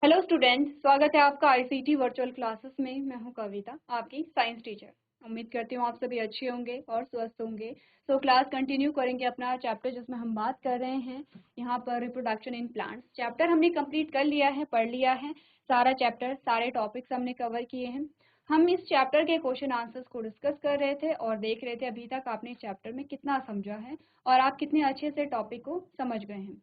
Hello student, स्वागत है आपका आईसीटी वर्चुअल क्लासेस में। मैं हूं कविता, आपकी साइंस टीचर। उम्मीद करती हूं आप सभी अच्छे होंगे और स्वस्थ होंगे। तो क्लास कंटिन्यू करेंगे अपना चैप्टर जिसमें हम बात कर रहे हैं यहाँ पर रिप्रोडक्शन इन प्लांट्स। चैप्टर हमने कंप्लीट कर लिया है, पढ़ लिया है सारा चैप्टर, सारे टॉपिक्स हमने कवर किए हैं। हम इस चैप्टर के क्वेश्चन आंसर्स को डिस्कस कर रहे थे और देख रहे थे अभी तक आपने चैप्टर में कितना समझा है और आप कितने अच्छे से टॉपिक को समझ गए हैं।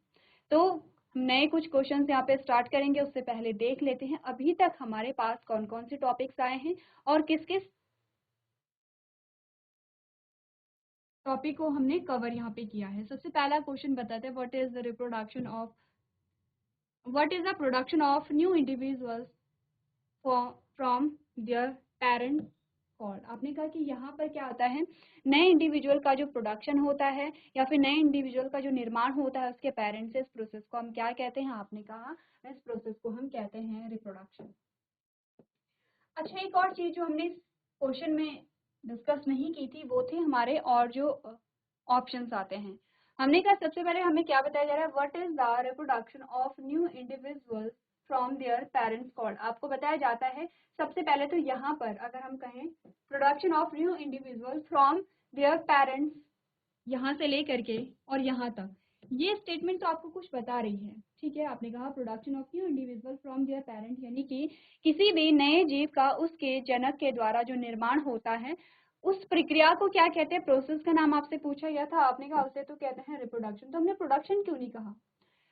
तो नए कुछ क्वेश्चन यहाँ पे स्टार्ट करेंगे, उससे पहले देख लेते हैं अभी तक हमारे पास कौन कौन से टॉपिक्स आए हैं और किस किस टॉपिक को हमने कवर यहाँ पे किया है। सबसे पहला क्वेश्चन बताते हैं, what is the production of new individuals from there parent called. आपने कहा कि यहाँ पर क्या होता है, नए इंडिविजुअल का जो प्रोडक्शन होता है या फिर नए इंडिविजुअल का जो निर्माण होता है उसके पेरेंट्स से, इस प्रोसेस को हम क्या कहते हैं। आपने कहा इस प्रोसेस को हम कहते हैं रिप्रोडक्शन। अच्छा, एक और चीज जो हमने क्वेश्चन में डिस्कस नहीं की थी वो थे हमारे और जो ऑप्शंस आते हैं। हमने कहा सबसे पहले हमें क्या बताया जा रहा है, what is the reproduction of new individuals from their parents called. आपको बताया जाता है सबसे पहले तो यहाँ पर अगर हम कहें production of new individual from their parents, यहाँ से लेकर के और यहाँ तक, ये स्टेटमेंट तो आपको कुछ बता रही है। ठीक है, आपने कहा production of new individual from there parent, यानी कि किसी भी नए जीव का उसके जनक के द्वारा जो निर्माण होता है उस प्रक्रिया को क्या कहते हैं। प्रोसेस का नाम आपसे पूछा गया था, आपने कहा उसे तो कहते हैं रिप्रोडक्शन। तो हमने प्रोडक्शन क्यों नहीं कहा।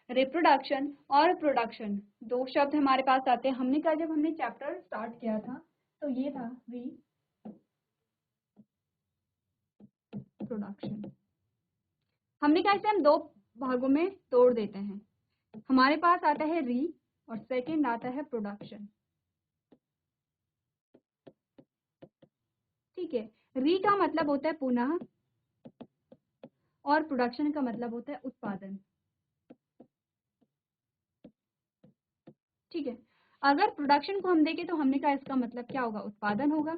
रिप्रोडक्शन और प्रोडक्शन दो शब्द हमारे पास आते हैं। हमने कहा जब हमने चैप्टर स्टार्ट किया था तो ये था रिप्रोडक्शन। हमने कहा इसे हम दो भागों में तोड़ देते हैं। हमारे पास आता है री और सेकंड आता है प्रोडक्शन। ठीक है, री का मतलब होता है पुनः और प्रोडक्शन का मतलब होता है उत्पादन। ठीक है, अगर प्रोडक्शन को हम देखें तो हमने कहा इसका मतलब क्या होगा, उत्पादन होगा,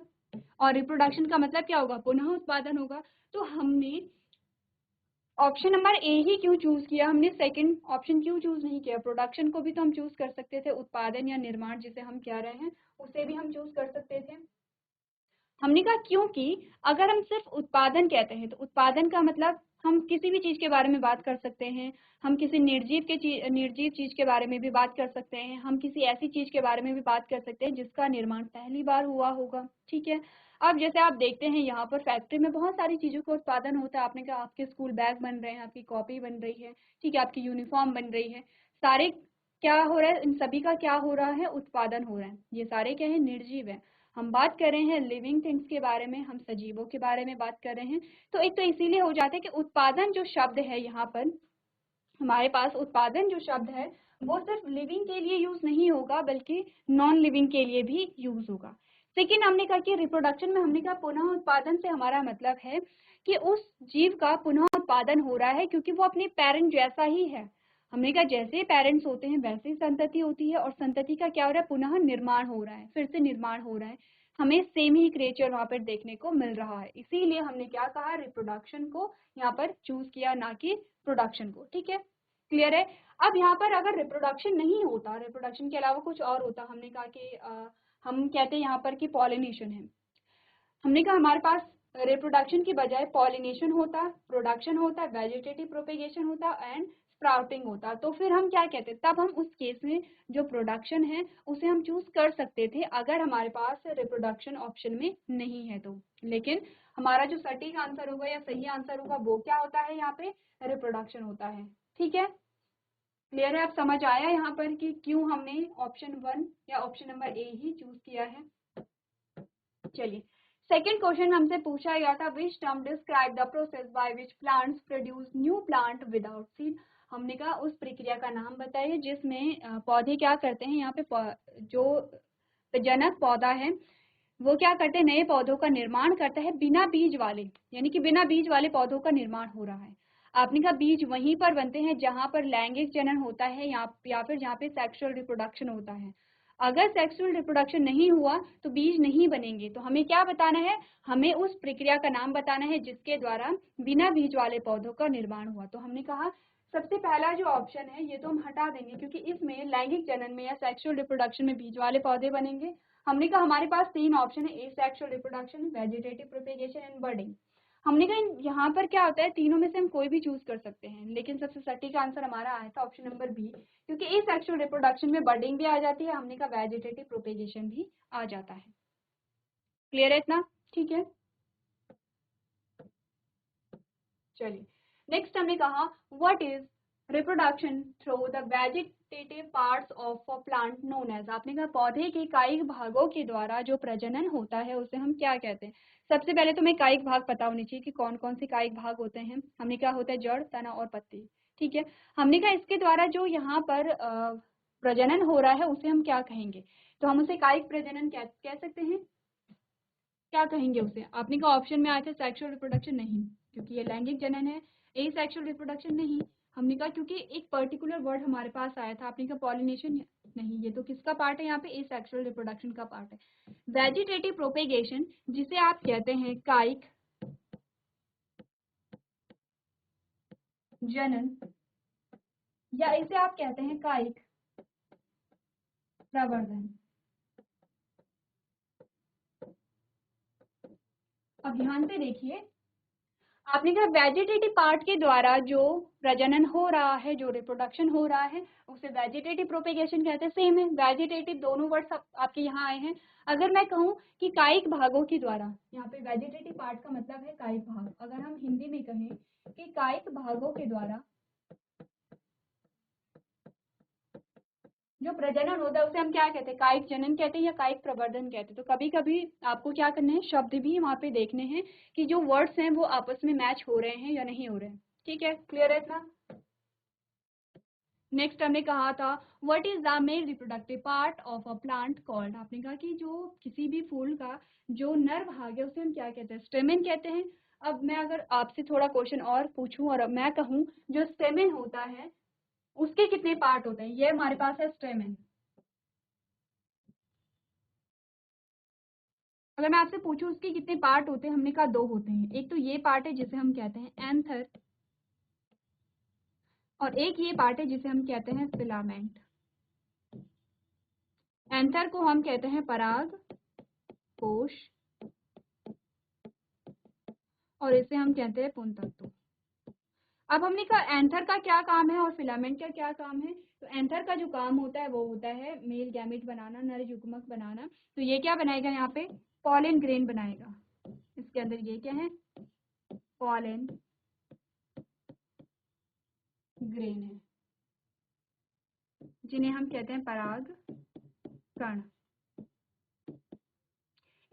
और रिप्रोडक्शन का मतलब क्या होगा, पुनः उत्पादन होगा। तो हमने ऑप्शन नंबर ए ही क्यों चूज किया, हमने सेकंड ऑप्शन क्यों चूज नहीं किया। प्रोडक्शन को भी तो हम चूज कर सकते थे, उत्पादन या निर्माण जिसे हम कह रहे हैं उसे भी हम चूज कर सकते थे। हमने कहा क्योंकि अगर हम सिर्फ उत्पादन कहते हैं तो उत्पादन का मतलब हम किसी भी चीज के बारे में बात कर सकते हैं। हम किसी निर्जीव चीज के बारे में भी बात कर सकते हैं। हम किसी ऐसी चीज के बारे में भी बात कर सकते हैं जिसका निर्माण पहली बार हुआ होगा। ठीक है, अब जैसे आप देखते हैं यहाँ पर फैक्ट्री में बहुत सारी चीजों का उत्पादन होता है। आपने कहा आपके स्कूल बैग बन रहे हैं, आपकी कॉपी बन रही है, ठीक है, आपकी यूनिफॉर्म बन रही है, सारे क्या हो रहा है, इन सभी का क्या हो रहा है, उत्पादन हो रहा है। ये सारे क्या है, निर्जीव है। हम बात कर रहे हैं लिविंग थिंग्स के बारे में, हम सजीवों के बारे में बात कर रहे हैं। तो एक तो इसीलिए हो जाता है कि उत्पादन जो शब्द है यहाँ पर हमारे पास, उत्पादन जो शब्द है वो सिर्फ लिविंग के लिए यूज नहीं होगा बल्कि नॉन लिविंग के लिए भी यूज होगा। सेकेंड, हमने कहा कि रिप्रोडक्शन में हमने कहा पुनः उत्पादन से हमारा मतलब है कि उस जीव का पुनः उत्पादन हो रहा है क्योंकि वो अपने पेरेंट जैसा ही है। हमने कहा जैसे पेरेंट्स होते हैं वैसे ही संतति होती है और संतति का क्या हो रहा है, पुनः निर्माण हो रहा है, फिर से निर्माण हो रहा है। हमें सेम ही क्रिएचर वहां पर देखने को मिल रहा है, इसीलिए हमने क्या कहा, रिप्रोडक्शन को यहाँ पर चूज किया, ना कि प्रोडक्शन को। ठीक है, क्लियर है। अब यहाँ पर अगर रिप्रोडक्शन नहीं होता, रिप्रोडक्शन के अलावा कुछ और होता, हमने कहा कि हम कहते हैं यहाँ पर कि पॉलिनेशन है। हमने कहा हमारे पास रिप्रोडक्शन की बजाय पॉलिनेशन होता, प्रोडक्शन होता, वेजिटेटिव प्रोपेगेशन होता एंड स्प्राउटिंग होता, तो फिर हम क्या कहते, तब हम उस केस में जो प्रोडक्शन है उसे हम चूज कर सकते थे अगर हमारे पास रिप्रोडक्शन ऑप्शन में नहीं है तो। लेकिन हमारा जो सटीक आंसर होगा या सही आंसर होगा वो क्या होता है, यहाँ पे रिप्रोडक्शन होता है। ठीक है, क्लियर है। अब समझ आया यहाँ पर कि क्यों हमने ऑप्शन 1 या option number A he choose किया है। चलिए, सेकेंड क्वेश्चन हमसे पूछा गया था, which term describe the process by which plants produce new plant without seed. हमने कहा उस प्रक्रिया का नाम बताइए जिसमें पौधे क्या करते हैं, यहाँ पे जो जनक पौधा है वो क्या करते हैं, नए पौधों का निर्माण करता है बिना बीज वाले, यानी कि बिना बीज वाले पौधों का निर्माण हो रहा है। आपने कहा बीज वहीं पर बनते हैं जहां पर लैंगिक जनन होता है या फिर जहाँ पे सेक्सुअल रिप्रोडक्शन होता है। अगर सेक्सुअल रिप्रोडक्शन नहीं हुआ तो बीज नहीं बनेंगे। तो हमें क्या बताना है, हमें उस प्रक्रिया का नाम बताना है जिसके द्वारा बिना बीज वाले पौधों का निर्माण हुआ। तो हमने कहा सबसे पहला जो ऑप्शन है ये तो हम हटा देंगे, क्योंकि इसमें लैंगिक जनन में या सेक्सुअल रिप्रोडक्शन में बीज वाले पौधे बनेंगे। हमने कहा हमारे पास 3 ऑप्शन है, asexual reproduction, vegetative propagation and budding. हमने कहा यहाँ पर क्या होता है, तीनों में से हम कोई भी चूज कर सकते हैं, लेकिन सबसे सटीक आंसर हमारा आया था ऑप्शन नंबर बी, क्योंकि एसेक्सुअल रिप्रोडक्शन में बर्डिंग भी आ जाती है, हमने कहा वेजिटेटिव प्रोपेगेशन भी आ जाता है। क्लियर है इतना? ठीक है, चलिए नेक्स्ट हमने कहा what is reproduction through the vegetative parts of a plant known as. आपने कहा पौधे के कायिक भागों के द्वारा जो प्रजनन होता है उसे हम क्या कहते हैं। सबसे पहले तो हमें कायिक भाग पता होने चाहिए कि कौन कौन से कायिक भाग होते हैं। हमने कहा होता है जड़, तना और पत्ती। ठीक है, हमने कहा इसके द्वारा जो यहाँ पर प्रजनन हो रहा है उसे हम क्या कहेंगे, तो हम उसे कायिक प्रजनन कह सकते हैं। क्या कहेंगे उसे? आपने कहा ऑप्शन में आया था सेक्सुअल रिप्रोडक्शन, नहीं क्योंकि ये लैंगिक जनन है। एसेक्सुअल रिप्रोडक्शन नहीं, हमने कहा क्योंकि एक पर्टिकुलर वर्ड हमारे पास आया था, आपने कहा पॉलिनेशन, नहीं, ये तो किसका पार्ट है यहाँ पे, एसेक्सुअल रिप्रोडक्शन का पार्ट है। वेजिटेटिव प्रोपेगेशन जिसे आप कहते हैं कायिक जनन या इसे आप कहते हैं कायिक प्रवर्धन। अब ध्यान से देखिए, आपने कहा वेजिटेटिव पार्ट के द्वारा जो प्रजनन हो रहा है, जो रिप्रोडक्शन हो रहा है उसे वेजिटेटिव प्रोपेगेशन कहते हैं। सेम है, वेजिटेटिव दोनों वर्ड्स आपके यहाँ आए हैं। अगर मैं कहूँ कि कायिक भागों के द्वारा, यहाँ पे वेजिटेटिव पार्ट का मतलब है कायिक भाग, अगर हम हिंदी में कहें कि कायिक भागों के द्वारा जो प्रजनन होता है उसे हम क्या कहते हैं, कायिक जनन कहते हैं या कायिक प्रवर्धन कहते हैं। तो कभी कभी आपको क्या करना है, शब्द भी वहाँ पे देखने हैं कि जो वर्ड्स हैं वो आपस में मैच हो रहे हैं या नहीं हो रहे हैं। ठीक है, क्लियर है इतना? नेक्स्ट हमने कहा था what is the male reproductive part of a plant called. आपने कहा कि जो किसी भी फूल का जो नर भाग है उसे हम क्या कहते हैं, स्टेमेन कहते हैं। अब मैं अगर आपसे थोड़ा क्वेश्चन और पूछूं और अब मैं कहूं जो स्टेमेन होता है उसके कितने पार्ट होते हैं, ये हमारे पास है स्टेमेन। अगर मैं आपसे पूछूं उसके कितने पार्ट होते हैं, हमने कहा 2 होते हैं। एक तो ये पार्ट है जिसे हम कहते हैं एंथर, और एक ये पार्ट है जिसे हम कहते हैं फिलामेंट। एंथर को हम कहते हैं पराग कोश और इसे हम कहते हैं पुंतत्व। अब हमने कहा एंथर का क्या काम है और फिलामेंट का क्या काम है। तो एंथर का जो काम होता है वो होता है मेल गैमेट बनाना, नर युग्मक बनाना। तो ये क्या बनाएगा, यहाँ पे पॉलन ग्रेन बनाएगा। इसके अंदर ये क्या है, पॉलन ग्रेन है, जिन्हें हम कहते हैं पराग कण।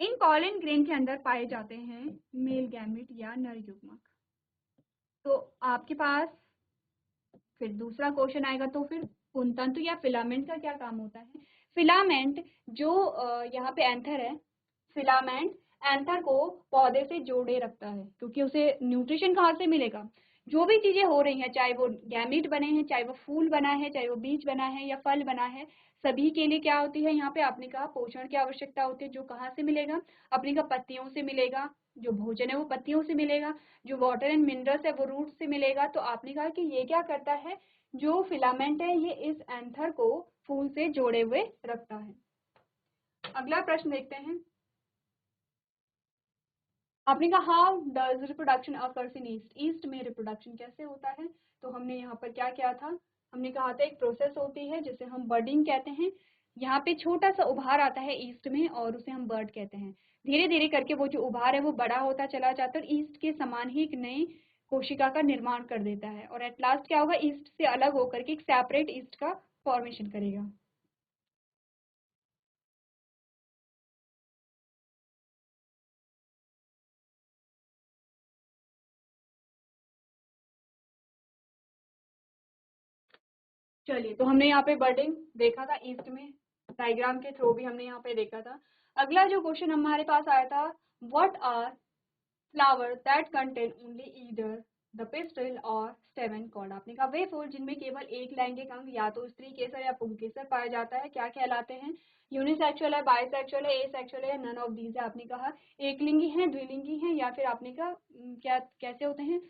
इन पॉलन ग्रेन के अंदर पाए जाते हैं मेल गैमेट या नर युग्मक। तो आपके पास फिर दूसरा क्वेश्चन आएगा, तो फिर पुंतंतु या फिलामेंट का क्या काम होता है। फिलामेंट जो यहाँ पे एंथर है, फिलामेंट एंथर को पौधे से जोड़े रखता है, क्योंकि उसे न्यूट्रिशन कहाँ से मिलेगा, जो भी चीजें हो रही हैं, चाहे वो गैमीट बने हैं, चाहे वो फूल बना है, चाहे वो बीज बना है या फल बना है, सभी के लिए क्या होती है, यहाँ पे आपने कहा पोषण की आवश्यकता होती है। जो कहाँ से मिलेगा, आपने कहा पत्तियों से मिलेगा, जो भोजन है वो पत्तियों से मिलेगा, जो वाटर एंड मिनरल्स है वो रूट से मिलेगा। तो आपने कहा कि ये क्या करता है, जो फिलामेंट है ये इस एंथर को फूल से जोड़े हुए रखता है। अगला प्रश्न देखते हैं। आपने कहा how does reproduction occurs in east, east में रिप्रोडक्शन कैसे होता है। तो हमने यहाँ पर क्या किया था, हमने कहा था एक प्रोसेस होती है जिसे हम बर्डिंग कहते हैं। यहाँ पे छोटा सा उभार आता है ईस्ट में और उसे हम बर्ड कहते हैं। धीरे धीरे करके वो जो उभार है वो बड़ा होता चला जाता है और ईस्ट के समान ही एक नई कोशिका का निर्माण कर देता है, और एट लास्ट क्या होगा, ईस्ट से अलग होकर के एक सेपरेट ईस्ट का फॉर्मेशन करेगा। चलिए, तो हमने यहाँ पे बर्डिंग देखा था ईस्ट में, डायग्राम के थ्रू भी हमने यहाँ पे देखा था। अगला जो क्वेश्चन हमारे पास आया था, what are flower that contain only either the pistil और स्टेमन कॉल्ड। आपने कहा वे फूल जिनमें केवल एक लैंगिक अंग या तो स्त्री केसर या पुंकेसर पाया जाता है, क्या कहलाते हैं। यूनिसेक्सुअल है, बाइसेक्सुअल है, एसेक्सुअल है, नन ऑफ दीज है। आपने कहा एकलिंगी है, द्विलिंगी है, या फिर आपने कहा क्या कैसे होते हैं,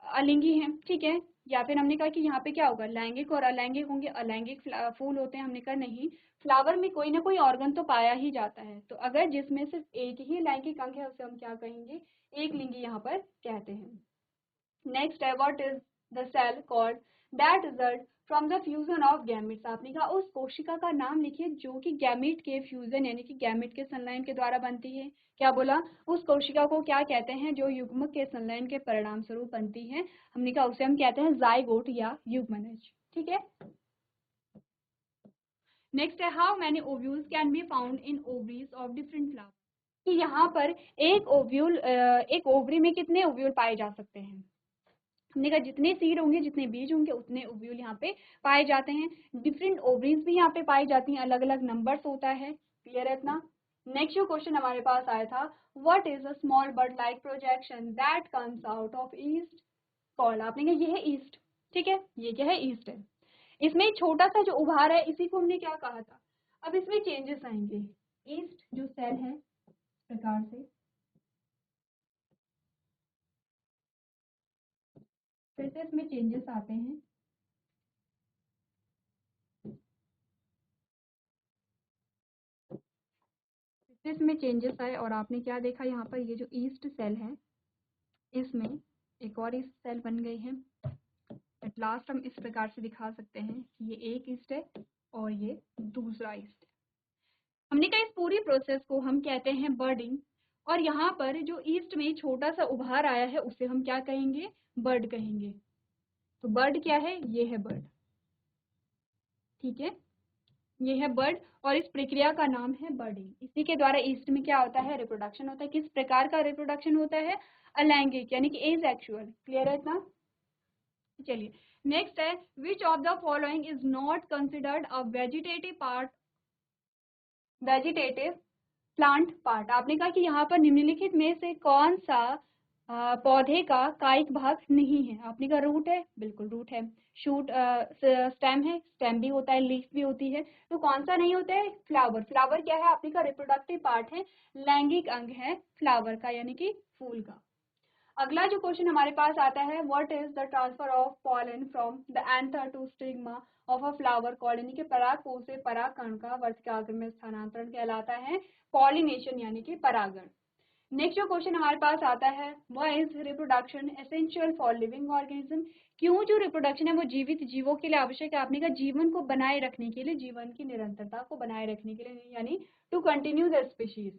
अलिंगी हैं। ठीक है, या फिर हमने कहा कि यहाँ पे क्या होगा, लैंगिक और अलैंगिक होंगे, अलैंगिक फूल होते हैं, हमने कहा नहीं, फ्लावर में कोई ना कोई ऑर्गन तो पाया ही जाता है। तो अगर जिसमें सिर्फ एक ही लैंगिक अंग है उसे हम क्या कहेंगे, एक लिंगी यहाँ पर कहते हैं। नेक्स्ट है what is the cell called that result from the fusion of gametes. आपने कहा उस कोशिका का नाम लिखिए जो कि गैमेट के फ्यूजन यानी कि गैमेट के संलयन के द्वारा बनती है। क्या बोला, उस कोशिका को क्या कहते हैं जो युग्मक के संलयन के परिणाम स्वरूप बनती है, हमने कहा उसे हम कहते हैं जाइगोट या युग्मनज। ठीक है। नेक्स्ट है how many ovules can be found in ovaries of different flower. कि यहाँ पर एक ओवरी में कितने ओव्यूल पाए जा सकते हैं, हमने कहा जितने सीड होंगे, जितने बीज होंगे, उतने ओव्यूल यहाँ पे पाए जाते हैं। डिफरेंट ओवरीज भी यहाँ पे पाई जाती हैं, अलग अलग नंबर्स होता है। क्लियर है इतना। नेक्स्ट जो क्वेश्चन हमारे पास आया था, what is a small bird like projection that comes out of east called. आपने कहा ये है ईस्ट। ठीक है, ये क्या है, ईस्ट है। इसमें छोटा सा जो उभार है इसी को हमने क्या कहा था। अब इसमें चेंजेस आएंगे। ईस्ट जो सेल है इस प्रकार से, फिर से इसमें चेंजेस आते हैं। इसमें चेंजेस आए और आपने क्या देखा, यहाँ पर ये जो ईस्ट सेल है इसमें एक और ईस्ट सेल बन गई है। एट लास्ट हम इस प्रकार से दिखा सकते हैं कि ये एक ईस्ट है और ये दूसरा ईस्ट है। हमने कहा इस पूरी प्रोसेस को हम कहते हैं बर्डिंग। और यहाँ पर जो ईस्ट में छोटा सा उभार आया है उसे हम क्या कहेंगे, बर्ड कहेंगे। तो बर्ड क्या है, ये है बर्ड। ठीक है, ये है बर्ड और इस प्रक्रिया का नाम है बर्डिंग। इसी के द्वारा ईस्ट में क्या होता है, रिप्रोडक्शन होता है। किस प्रकार का रिप्रोडक्शन होता है, अलैंगिक यानी कि एसेक्सुअल। क्लियर है इतना। चलिए नेक्स्ट है which of the following is not considered a vegetative part, vegetative plant part. आपने कहा कि यहाँ पर निम्नलिखित में से कौन सा पौधे का कायिक भाग नहीं है। आपने कहा रूट है, बिल्कुल रूट है। शूट स्टेम है, स्टेम भी होता है, लीफ भी होती है। तो कौन सा नहीं होता है, फ्लावर। फ्लावर क्या है, आपने कहा रिप्रोडक्टिव पार्ट है, लैंगिक अंग है फ्लावर का यानी कि फूल का। अगला जो क्वेश्चन हमारे पास आता है, what is the transfer of pollen from the anther to stigma of a flower called, यानी कि परागकोश से परागकण का वर्तिकाग्र में स्थानांतरण कहलाता है पॉलिनेशन यानी कि परागण। नेक्स्ट जो क्वेश्चन हमारे पास आता है, why is reproduction essential for living organism. क्यों जो रिप्रोडक्शन है वो जीवित जीवों के लिए आवश्यक है। आपने कहा जीवन को बनाए रखने के लिए, जीवन की निरंतरता को बनाए रखने के लिए, यानी टू कंटिन्यू द स्पीशीज।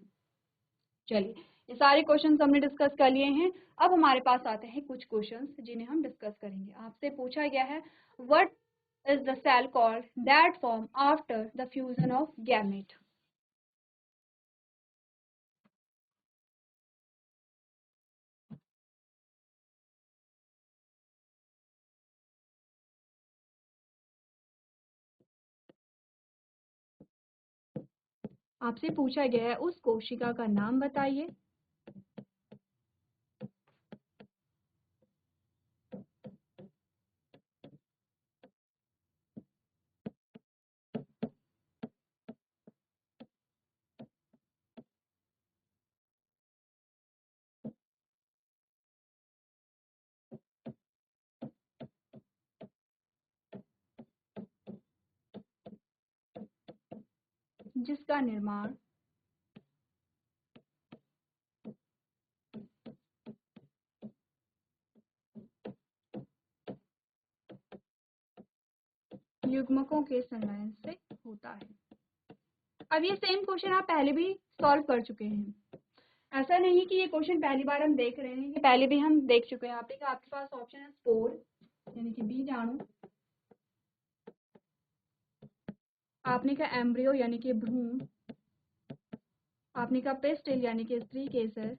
चलिए ये सारे क्वेश्चंस हमने डिस्कस कर लिए हैं। अब हमारे पास आते हैं कुछ क्वेश्चंस जिन्हें हम डिस्कस करेंगे। आपसे पूछा गया है what is the cell called that form after the fusion of gamete. आपसे पूछा गया है उस कोशिका का नाम बताइए जिसका निर्माण युग्मकों के संलयन से होता है। अब ये सेम क्वेश्चन आप पहले भी सॉल्व कर चुके हैं। ऐसा नहीं कि ये क्वेश्चन पहली बार हम देख रहे हैं, ये पहले भी हम देख चुके हैं। आपके पास ऑप्शन है स्पोर यानी कि बीजाणु, आपने कहा एम्ब्रियो यानी कि भ्रूण, आपने कहा पेस्टिल यानी कि स्त्री केसर,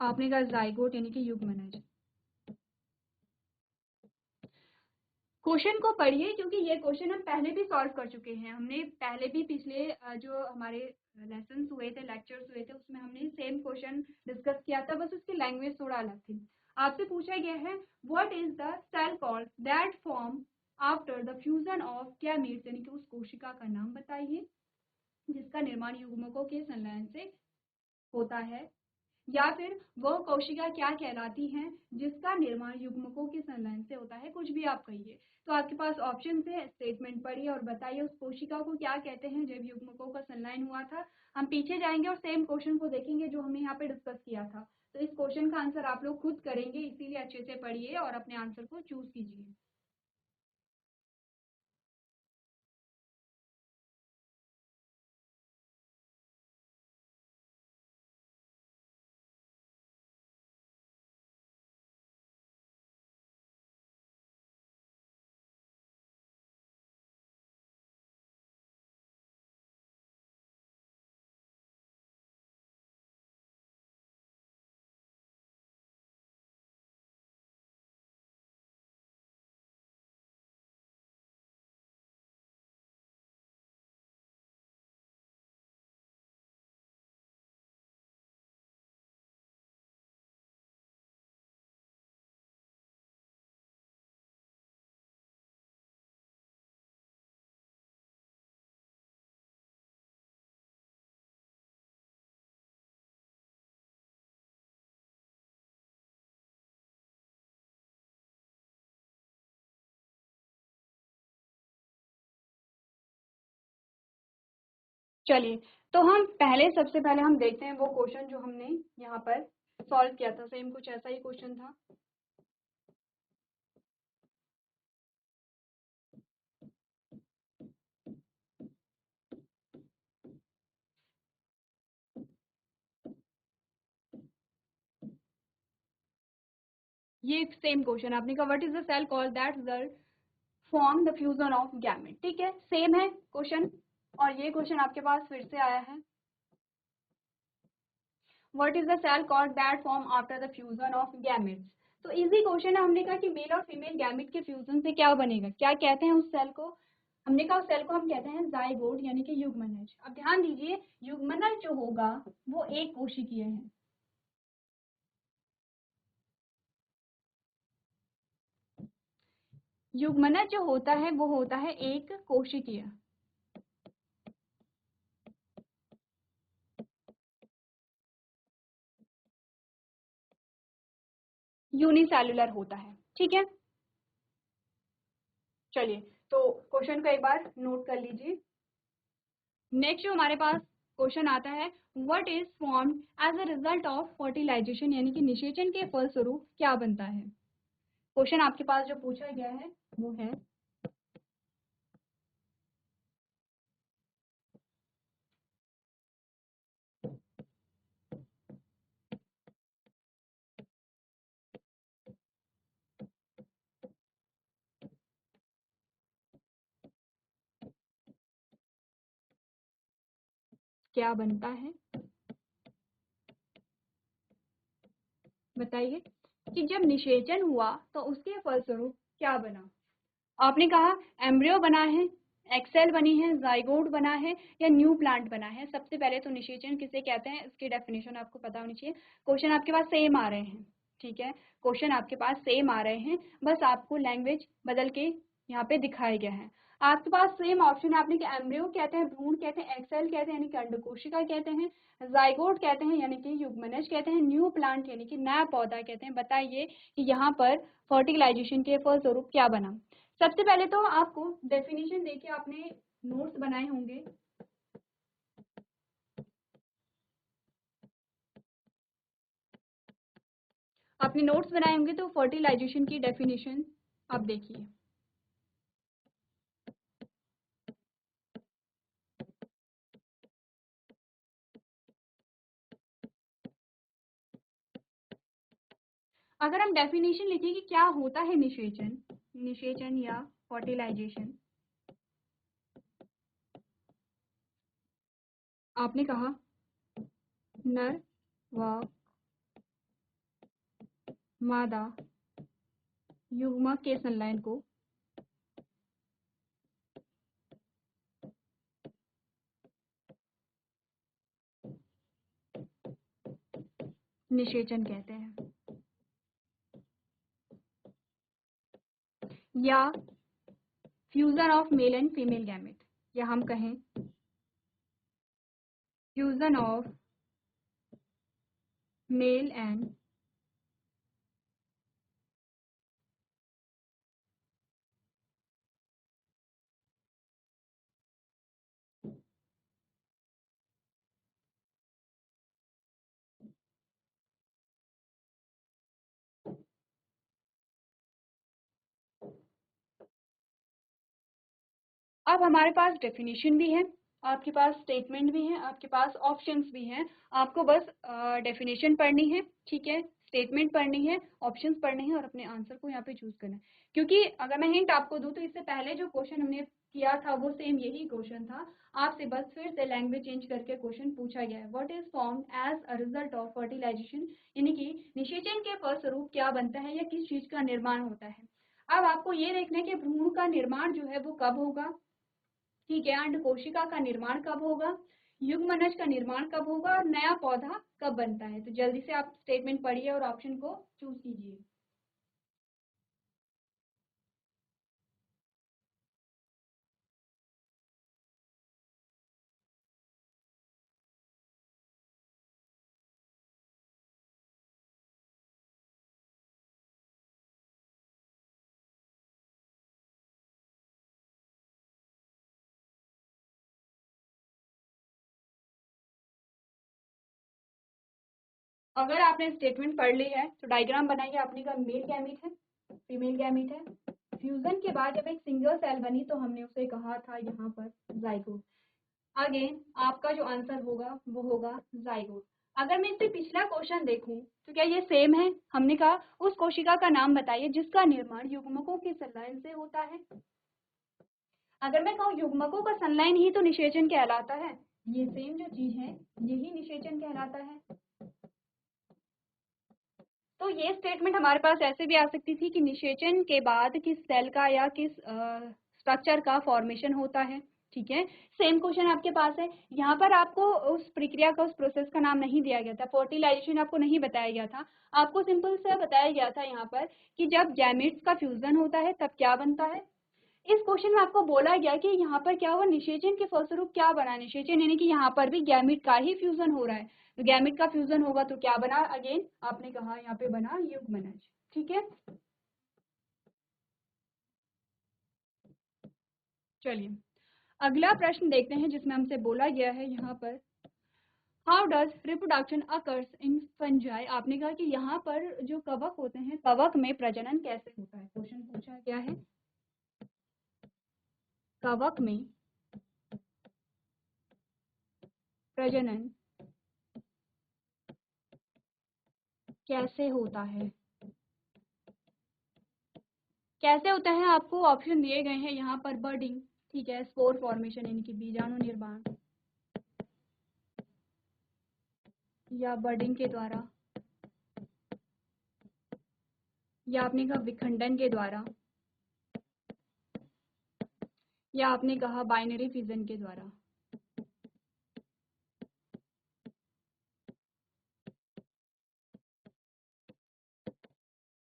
आपने कहा जाइगोट यानी कि युग्मनज। क्वेश्चन को पढ़िए क्योंकि ये क्वेश्चन हम पहले भी सॉल्व कर चुके हैं। हमने पहले भी पिछले जो हमारे लेसन हुए थे, लेक्चर्स हुए थे, उसमें हमने सेम क्वेश्चन डिस्कस किया था, बस उसकी लैंग्वेज थोड़ा अलग थी। आपसे पूछा गया है what is the cell called that form after the fusion of gametes, यानी कि उस कोशिका का नाम बताइए जिसका निर्माण युग्मकों के संलयन से होता है। या फिर वह कोशिका क्या कहलाती हैं जिसका निर्माण युग्मकों के संलयन से होता है, कुछ भी आप कहिए। तो आपके पास ऑप्शन है, स्टेटमेंट पढ़िए और बताइए उस कोशिका को क्या कहते हैं जब युग्मकों का संलयन हुआ था। हम पीछे जाएंगे और सेम क्वेश्चन को देखेंगे जो हमने यहाँ पे डिस्कस किया था। तो इस क्वेश्चन का आंसर आप लोग खुद करेंगे, इसीलिए अच्छे से पढ़िए और अपने आंसर को चूज कीजिए। चलिए, तो हम पहले सबसे पहले हम देखते हैं वो क्वेश्चन जो हमने यहाँ पर सॉल्व किया था। सेम कुछ ऐसा ही क्वेश्चन था। ये सेम क्वेश्चन आपने कहा, what is the cell called that result form the fusion of gamete. ठीक है, सेम है क्वेश्चन। और ये क्वेश्चन आपके पास फिर से आया है, what is the cell called that form after the fusion of gametes. तो इजी क्वेश्चन है। हमने कहा कि मेल और फीमेल गैमेट के फ्यूजन से क्या बनेगा, क्या कहते हैं उस सेल को। हमने कहा उस सेल को हम कहते हैं जाइगोट यानी कि युग्मनज। अब ध्यान दीजिए, युग्मनज जो होगा वो एक कोशिकीय है। युग्मनज जो होता है वो होता है एक कोशिकीय, यूनिसेलुलर होता है। ठीक है, चलिए तो क्वेश्चन को एक बार नोट कर लीजिए। नेक्स्ट जो हमारे पास क्वेश्चन आता है, what is formed as a result of fertilisation, यानी कि निषेचन के फलस्वरूप क्या बनता है। क्वेश्चन आपके पास जो पूछा गया है वो है, क्या बनता है, बताइए कि जब निषेचन हुआ तो उसके फलस्वरूप क्या बना। आपने कहा एम्ब्रियो बना है, एक्सेल बनी है, जाइगोट बना है या न्यू प्लांट बना है। सबसे पहले तो निषेचन किसे कहते हैं इसकी डेफिनेशन आपको पता होनी चाहिए। क्वेश्चन आपके पास सेम आ रहे हैं, ठीक है, क्वेश्चन आपके पास सेम आ रहे हैं, बस आपको लैंग्वेज बदल के यहाँ पे दिखाया गया है। आपके पास सेम ऑप्शन है। आपने कि एम्ब्रियो कहते हैं, भ्रूण कहते हैं, एक्सेल कहते हैं यानी कि अंडकोशिका कहते हैं, जाइगोट कहते हैं यानी कि युग्मनज कहते हैं, न्यू प्लांट यानी कि नया पौधा कहते हैं। बताइए कि यहाँ पर फर्टिलाइजेशन के फलस्वरूप क्या बना। सबसे पहले तो आपको डेफिनेशन देके आपने नोट्स बनाए होंगे। आपने नोट्स बनाए होंगे तो फर्टिलाइजेशन की डेफिनेशन आप देखिए। अगर हम डेफिनेशन लिखें कि क्या होता है निषेचन, निषेचन या फर्टिलाइजेशन। आपने कहा नर व मादा युग्मक के संलयन को निषेचन कहते हैं, या fusion of male and female gamete, या हम कहें फ्यूजन ऑफ मेल एंड अब हमारे पास डेफिनेशन भी है, आपके पास स्टेटमेंट भी है, आपके पास ऑप्शंस भी हैं। आपको बस डेफिनेशन पढ़नी है, ठीक है, स्टेटमेंट पढ़नी है, ऑप्शंस पढ़ने हैं और अपने आंसर को यहाँ पे चूज करना है। क्योंकि अगर मैं हिंट आपको दूं तो इससे पहले जो क्वेश्चन हमने किया था वो सेम यही क्वेश्चन था। आपसे बस फिर से लैंग्वेज चेंज करके क्वेश्चन पूछा गया है। What is formed as a result of fertilisation, यानी कि निषेचन के फलस्वरूप क्या बनता है या किस चीज का निर्माण होता है। अब आपको ये देखना है कि भ्रूण का निर्माण जो है वो कब होगा, ठीक है, अंड कोशिका का निर्माण कब होगा, युग्मनज का निर्माण कब होगा और नया पौधा कब बनता है। तो जल्दी से आप स्टेटमेंट पढ़िए और ऑप्शन को चूज कीजिए। अगर आपने स्टेटमेंट पढ़ ली है तो डायग्राम बनाइए। आपने कहा मेल गैमीट है, फीमेल गैमीट है, फ्यूजन के बाद जब एक सिंगल सेल बनी तो हमने उसे कहा था यहाँ पर जाइगोट। अगेन आपका जो आंसर होगा वो होगा जाइगोट। अगर मैं इससे पिछला क्वेश्चन देखूं तो क्या ये सेम है। हमने कहा उस कोशिका का नाम बताइए जिसका निर्माण युग्मकों के संलयन से होता है। अगर मैं कहूँ युग्मकों का संलयन ही तो निषेचन कहलाता है, ये सेम जो चीज है यही निषेचन कहलाता है। तो ये स्टेटमेंट हमारे पास ऐसे भी आ सकती थी कि निषेचन के बाद किस सेल का या किस स्ट्रक्चर का फॉर्मेशन होता है, ठीक है। सेम क्वेश्चन आपके पास है। यहाँ पर आपको उस प्रक्रिया का, उस प्रोसेस का नाम नहीं दिया गया था, फर्टिलाइजेशन आपको नहीं बताया गया था। आपको सिंपल सा बताया गया था यहाँ पर कि जब गैमेट्स का फ्यूजन होता है तब क्या बनता है। इस क्वेश्चन में आपको बोला गया कि यहाँ पर क्या हुआ, निषेचन के फलस्वरूप क्या बना। निषेचन यानी कि यहाँ पर भी गैमेट का ही फ्यूजन हो रहा है। तो गैमेट का फ्यूजन होगा तो क्या बना, अगेन आपने कहा यहाँ पे बना युग्मनज, ठीक है। चलिए अगला प्रश्न देखते हैं जिसमें हमसे बोला गया है यहाँ पर how does reproduction occurs in fungi. आपने कहा कि यहाँ पर जो कवक होते हैं, कवक में प्रजनन कैसे होता है। क्वेश्चन पूछा गया है कवक में प्रजनन कैसे होता है। कैसे होता है आपको ऑप्शन दिए गए हैं यहाँ पर, बर्डिंग, ठीक है, स्पोर फॉर्मेशन यानी कि बीजाणु निर्माण, या बर्डिंग के द्वारा, या आपने कहा विखंडन के द्वारा, या आपने कहा बाइनरी फिजन के द्वारा।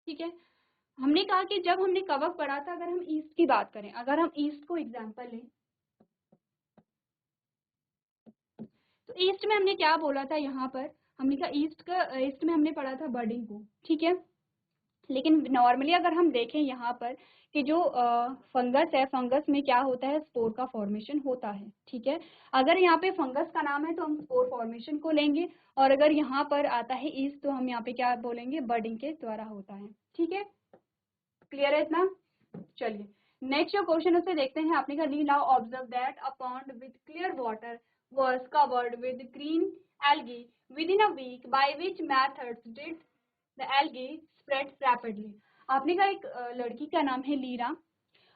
ठीक है, हमने कहा कि जब हमने कवक पढ़ा था, अगर हम ईस्ट की बात करें, अगर हम ईस्ट को एग्जाम्पल लें तो ईस्ट में हमने क्या बोला था यहाँ पर, हमने कहा ईस्ट में हमने पढ़ा था बर्डिंग को, ठीक है। लेकिन नॉर्मली अगर हम देखें यहाँ पर कि जो फंगस है, फंगस में क्या होता है, स्पोर का फॉर्मेशन होता है, ठीक है। अगर यहाँ पे फंगस का नाम है तो हम स्पोर फॉर्मेशन को लेंगे, और अगर यहाँ पर आता है ईस्ट तो हम यहाँ पे क्या बोलेंगे, बर्डिंग के द्वारा होता है, ठीक है। क्लियर है इतना। चलिए नेक्स्ट जो क्वेश्चन उसे देखते हैं। आपने कहा ली now observe that a pond with clear water was covered with green algae within a week. By which methods did the algae spread rapidly? आपने कहा एक लड़की का नाम है लीला।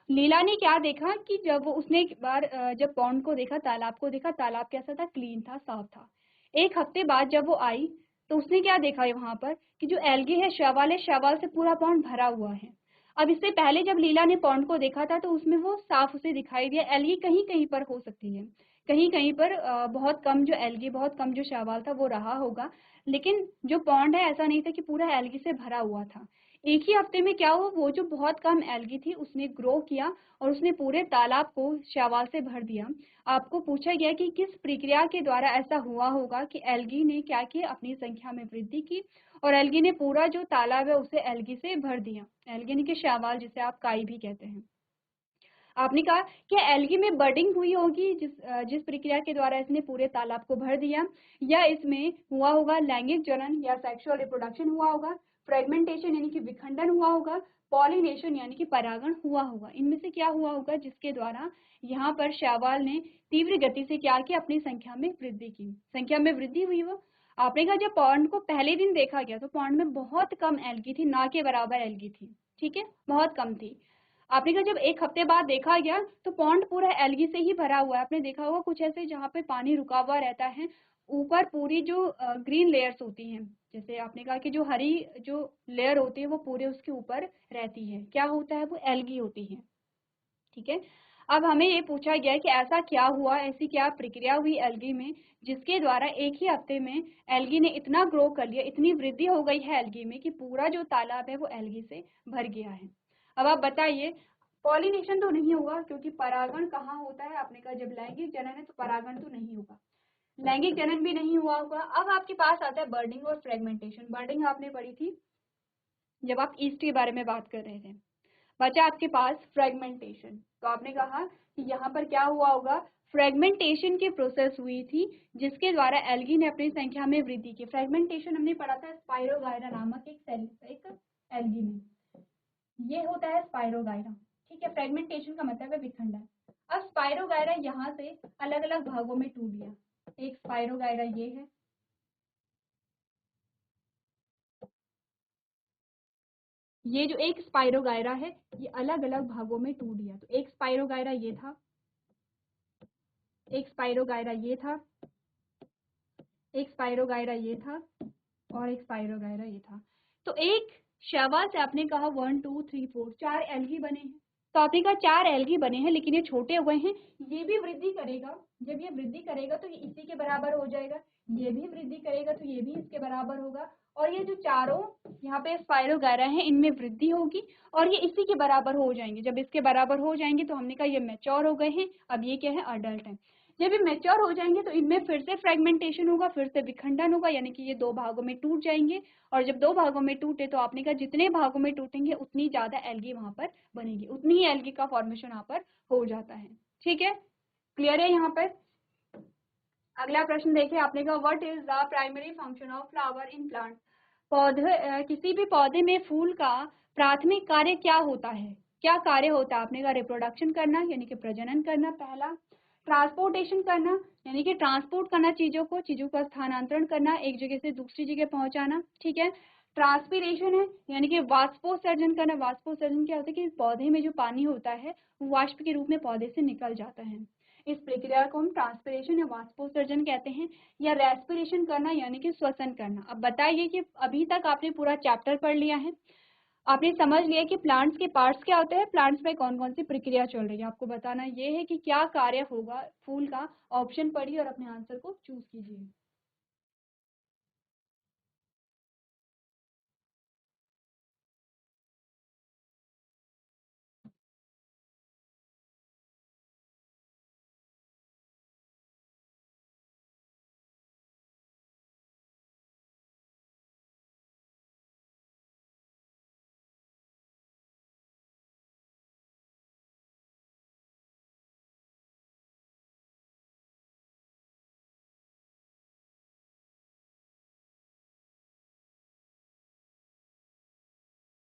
लीला ने क्या देखा कि जब वो उसने एक बार जब पॉन्ड को देखा, तालाब को देखा, तालाब कैसा था, क्लीन था, साफ था। एक हफ्ते बाद जब वो आई तो उसने क्या देखा है वहां पर कि जो एल्गे है, शैवाल है, शैवाल से पूरा पॉन्ड भरा हुआ है। अब इससे पहले जब लीला ने पॉन्ड को देखा था तो उसमें वो साफ उसे दिखाई दिया। एल्गी कहीं कहीं पर हो सकती है, कहीं कहीं पर बहुत कम जो एल्गी, बहुत कम जो शैवाल था वो रहा होगा, लेकिन जो पॉन्ड है ऐसा नहीं था कि पूरा एल्गी से भरा हुआ था। एक ही हफ्ते में क्या हुआ, वो जो बहुत कम एल्गी थी उसने ग्रो किया और उसने पूरे तालाब को शैवाल से भर दिया। आपको पूछा गया कि किस प्रक्रिया के द्वारा ऐसा हुआ होगा कि एल्गी ने क्या किया, अपनी संख्या में वृद्धि की और एल्गी ने पूरा जो तालाब है उसे एल्गी से भर दिया। एल्गी यानी कि शैवाल, जिसे आप काई भी कहते हैं। आपने कहा कि एल्गी में बडिंग हुई होगी जिस प्रक्रिया के द्वारा इसने पूरे तालाब को भर दिया, या इसमें हुआ होगा लैंगिक जनन या सेक्सुअल रिप्रोडक्शन हुआ होगा, फ्रेगमेंटेशन यानी कि विखंडन हुआ होगा, पॉलिनेशन यानी कि परागण हुआ होगा। इनमें से क्या हुआ होगा जिसके द्वारा यहाँ पर शैवाल ने तीव्र गति से क्या किया, अपनी संख्या में वृद्धि की। संख्या में वृद्धि हुई वो आपने कहा जब पॉन्ड को पहले दिन देखा गया तो पॉन्ड में बहुत कम एल्गी थी, ना के बराबर एल्गी थी, ठीक है, बहुत कम थी। आपने कहा जब एक हफ्ते बाद देखा गया तो पॉन्ड पूरा एल्गी से ही भरा हुआ है। आपने देखा होगा कुछ ऐसे जहाँ पे पानी रुका हुआ रहता है, ऊपर पूरी जो ग्रीन लेयर्स होती हैं, जैसे आपने कहा कि जो हरी जो लेयर होती है वो पूरे उसके ऊपर रहती है, क्या होता है, वो एल्गी होती है, ठीक है। अब हमें ये पूछा गया कि ऐसा क्या हुआ, ऐसी क्या प्रक्रिया हुई एल्गी में जिसके द्वारा एक ही हफ्ते में एल्गी ने इतना ग्रो कर लिया, इतनी वृद्धि हो गई है एल्गी में कि पूरा जो तालाब है वो एल्गी से भर गया है। अब आप बताइए, पॉलिनेशन तो नहीं होगा क्योंकि परागण कहाँ होता है, आपने कहा जब लैंगिक जनन है तो परागण तो नहीं होगा, लैंगिक जनन भी नहीं हुआ होगा। अब आपके पास आता है बर्डिंग और फ्रेगमेंटेशन। बर्डिंग आपने पढ़ी थी जब आप ईस्ट के बारे में बात कर रहे थे। बचा आपके पास फ्रेगमेंटेशन। तो आपने कहा कि यहाँ पर क्या हुआ होगा, फ्रेगमेंटेशन की प्रोसेस हुई थी जिसके द्वारा एल्गी ने अपनी संख्या में वृद्धि की। फ्रेगमेंटेशन हमने पढ़ा था स्पाइरोगायरा नामक एक एल्गी में, ये होता है स्पाइरोगायरा, ठीक है। फ्रेगमेंटेशन का मतलब है विखंडन। अब स्पाइरोगायरा यहाँ से अलग अलग भागों में टूट गया। एक स्पाइरोगायरा ये है, ये जो एक स्पाइरोगायरा है ये अलग अलग भागों में टूट गया। तो एक स्पाइरोगायरा ये था, एक स्पाइरोगायरा ये था, एक स्पाइरोगायरा ये था और एक स्पाइरोगायरा ये था। तो एक शैवाल से आपने कहा 1 2 3 4 4 एल्गी बने हैं। तो आपने कहा 4 एल्गी बने हैं लेकिन ये छोटे हुए हैं, ये भी वृद्धि करेगा। जब ये वृद्धि करेगा तो ये इसी के बराबर हो जाएगा, ये भी वृद्धि करेगा तो ये भी इसके बराबर होगा, और ये जो चारों यहाँ पे स्पाइरोगायरा हैं इनमें वृद्धि होगी और ये इसी के बराबर हो जाएंगे। जब इसके बराबर हो जाएंगे तो हमने कहा ये मैच्योर हो गए हैं, अब ये क्या है, अडल्ट है। जब ये मैच्योर हो जाएंगे तो इनमें फिर से फ्रेगमेंटेशन होगा, फिर से विखंडन होगा, यानी कि ये दो भागों में टूट जाएंगे। और जब दो भागों में टूटे तो आपने कहा जितने भागों में टूटेंगे उतनी ज्यादा एल्गी वहां पर बनेगी, उतनी ही एल्गी का फॉर्मेशन यहाँ पर हो जाता है, ठीक है। क्लियर है यहाँ पर। अगला प्रश्न देखिए, आपने कहा what is the primary function of flower in plant. पौधे किसी भी पौधे में फूल का प्राथमिक कार्य क्या होता है, क्या कार्य होता है। आपने कहा रिप्रोडक्शन करना यानी कि प्रजनन करना पहला, ट्रांसपोर्टेशन करना यानी कि ट्रांसपोर्ट करना चीजों का स्थानांतरण करना, एक जगह से दूसरी जगह पहुंचाना, ठीक है। ट्रांसपीरेशन है यानी कि वाष्पोत्सर्जन करना। वाष्पोत्सर्जन क्या होता है कि पौधे में जो पानी होता है वो वाष्प के रूप में पौधे से निकल जाता है, इस प्रक्रिया को हम ट्रांसपीरेशन या वाष्पोत्सर्जन कहते हैं। या रेस्पिरेशन करना यानी कि श्वसन करना। अब बताइए कि अभी तक आपने पूरा चैप्टर पढ़ लिया है, आपने समझ लिया कि प्लांट्स के पार्ट्स क्या होते हैं, प्लांट्स में कौन कौन सी प्रक्रिया चल रही है। आपको बताना ये है कि क्या कार्य होगा फूल का। ऑप्शन पढ़िए और अपने आंसर को चूज कीजिए।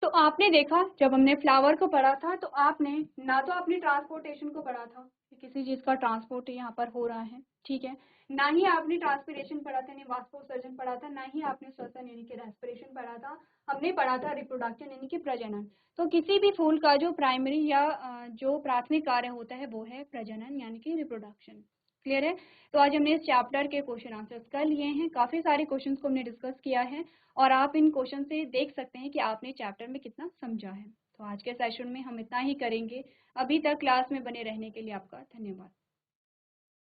तो आपने देखा जब हमने फ्लावर को पढ़ा था तो आपने ना तो आपने ट्रांसपोर्टेशन को पढ़ा था कि किसी चीज का ट्रांसपोर्ट यहाँ पर हो रहा है, ठीक है, ना ही आपने ट्रांसपिरेशन पढ़ा था यानी वाष्पोत्सर्जन पढ़ा था, ना ही आपने श्वसन यानी कि रेस्पिरेशन पढ़ा था। हमने पढ़ा था रिप्रोडक्शन यानी कि प्रजनन। तो किसी भी फूल का जो प्राइमरी या जो प्राथमिक कार्य होता है वो है प्रजनन यानी कि रिप्रोडक्शन। क्लियर है। तो आज हमने इस चैप्टर के क्वेश्चन आंसर्स कर लिए हैं, काफी सारे क्वेश्चंस को हमने डिस्कस किया है और आप इन क्वेश्चन से देख सकते हैं कि आपने चैप्टर में कितना समझा है। तो आज के सेशन में हम इतना ही करेंगे। अभी तक क्लास में बने रहने के लिए आपका धन्यवाद।